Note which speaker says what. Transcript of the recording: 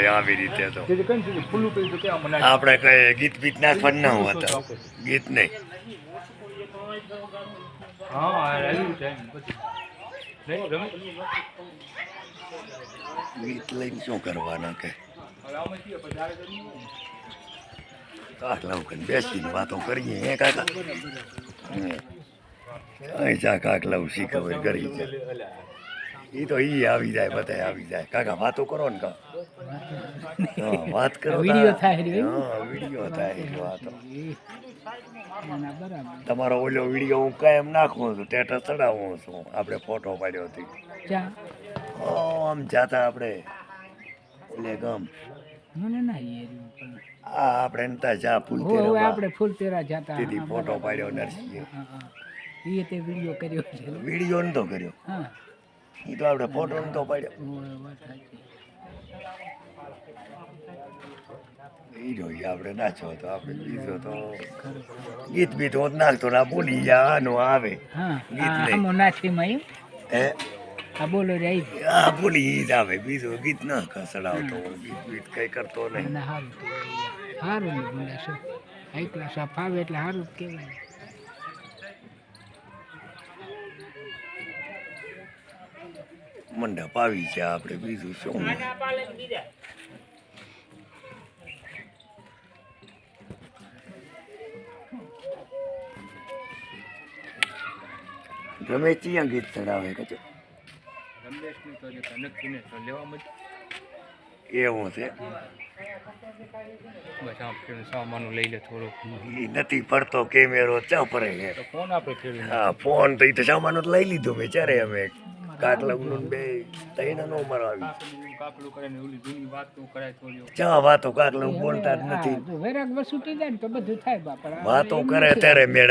Speaker 1: હોય આવી રીતે તો આપણે કઈ ગીત બીત નાખવાનું ના હોતા ગીત નહીં ગીત લઈને શું કરવાના કે કાકલા બેસીને વાતો કરીએ હે કાકા અહીં જા કાકલા શી ખબર કરી છે એ તો ઈ આવી જાય બધા આવી જાય કાકા વાતો કરો ને કા હા વાત કરો
Speaker 2: વિડિયો થાય
Speaker 1: હા વિડિયો થાય વાતો તમારો ઓલો વિડિયો હું કાયમ નાખું છું સ્ટેટસ ચડાવું છું આપણે ફોટો પાડ્યો હતી આમ જાતા આપણે ઓલે ગમ
Speaker 2: મને ના
Speaker 1: આ આપણે નતા જા ફૂલ
Speaker 2: આપણે ફૂલ તેરા જાતા
Speaker 1: દીદી ફોટો પાડ્યો નરસિંહ
Speaker 2: એ તે વિડિયો કર્યો છે
Speaker 1: વિડિયો નતો કર્યો
Speaker 2: હા
Speaker 1: એ તો આપણે ફોટો નતો પાડ્યો એ જોઈએ આપણે નાચો તો આપણે બીજો તો ગીત બીત હોત નાખતો ના બોલી જા આનું આવે ગીત નહીં
Speaker 2: નાચીમાં
Speaker 1: હે
Speaker 2: આ બોલો રે
Speaker 1: આ બોલી ઈ જ આવે બીજું ગીત ના કસડાવતો ગીત બીત કઈ કરતો નહીં
Speaker 2: સારું ને બોલે શું હાઈ ક્લાસ આ ફાવે એટલે સારું જ કહેવાય
Speaker 1: મંડપ આવી છે આપણે બીજું શું ગમે ત્યાં ગીત ચડાવે કચો એવું છે
Speaker 2: સામાનું લઈ લે થોડો
Speaker 1: એ નથી પડતો કેમેરો ચા પડે છે
Speaker 2: ફોન આપણે
Speaker 1: હા ફોન તો એ તો સામાન જ લઈ લીધો મેં ચારે અમે કાટલા બે તૈણ નો મારો આવી
Speaker 2: કાપલું કરે ને ઓલી જૂની વાતો કરાય થોડી
Speaker 1: ચા વાતો કાટલા બોલતા જ નથી
Speaker 2: વેરાગ વસુટી જાય ને તો બધું થાય બાપા
Speaker 1: વાતો કરે ત્યારે મેળ